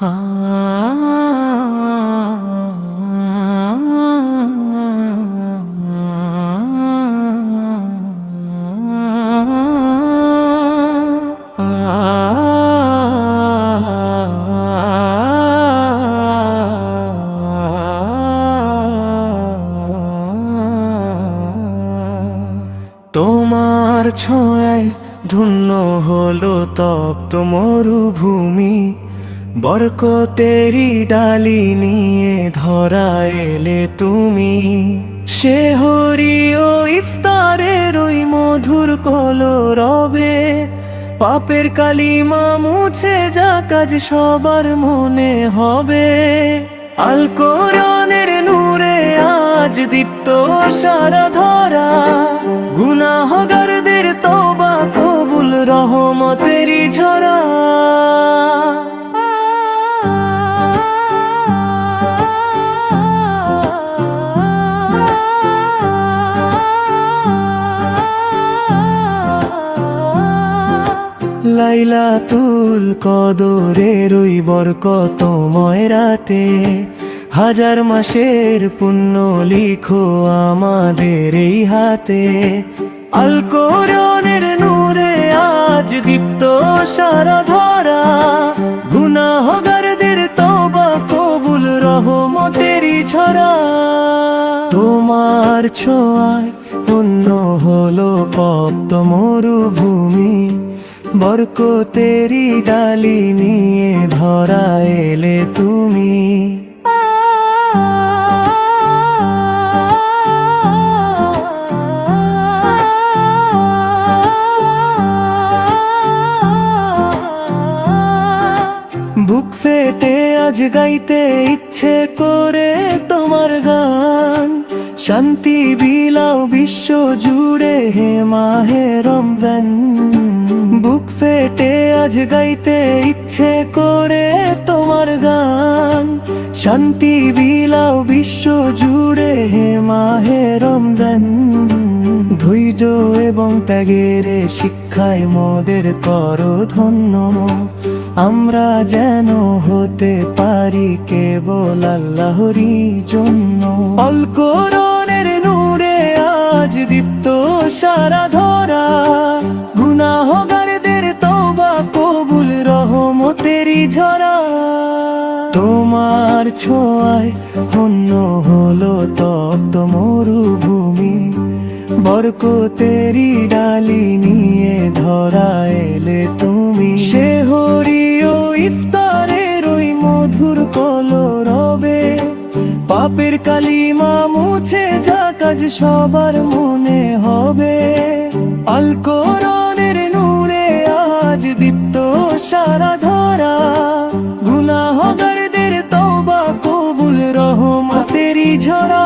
তোমার ছোঁয়ায় ধন্য হলো তপ্ত মরুভূমি, বরকতেরি ডালি নিয়ে ধরা এলে তুমি। সেহরি ও ইফতারের ওই মধুর কলরবে পাপের কালিমা মুছে যা কাজ সবার মনে হবে। আল কোরআনের নূরে আজ দীপ্ত সারা ধরা, গুনাহগারদের তওবা কবুল রহমতেরই ঝরা। লাইলাতুল কদরের ওই বরকতময় রাতে হাজার মাসের পুণ্য লিখো আমাদের এই হাতে। আল কোরআনের নূরে আজ দীপ্ত সারা ধরা, গুনাহগারদের তওবা কবুল রহমতেরই ঝরা। তোমার ছোঁয়ায় পুণ্য হলো তপ্ত মরুভূমি, বরকতেরি ডালি নিয়ে ধরা এলে তুমি। বুক ফেটে আজ গাইতে ইচ্ছে করে তোমার গান, শান্তি বিলাও বিশ্ব জুড়ে হে মাহে রমজান। বুক ফেটে আজ গাইতে ইচ্ছে করে তোমার গান, শান্তি বিলাও বিশ্ব জুড়ে হে মাহে রমজান। ধৈর্য এবং ত্যাগের শিক্ষায় মোদের করো ধন্য, আমরা যেন হতে পারি কেবল আল্লাহরই জন্য। আল কোরআনের নূরে আজ দীপ্ত সারা ধরা, গুনাহগারদের তওবা কবুল রহমতেরই ঝরা। তোমার ছোঁয়ায় ধন্য হলো তপ্ত মরুভূমি, বরকতেরি ডালি নিয়ে ধরা এলে তুমি। সেহরি ও ইফতারের ওই মধুর কলরবে পাপের কালিমা মুছে যা কাজ সবার মনে হবে। আল কোরআনের নূরে আজ দীপ্ত সারা ধরা, গুনাহগারদের তওবা কবুল রহমতেরই ঝরা।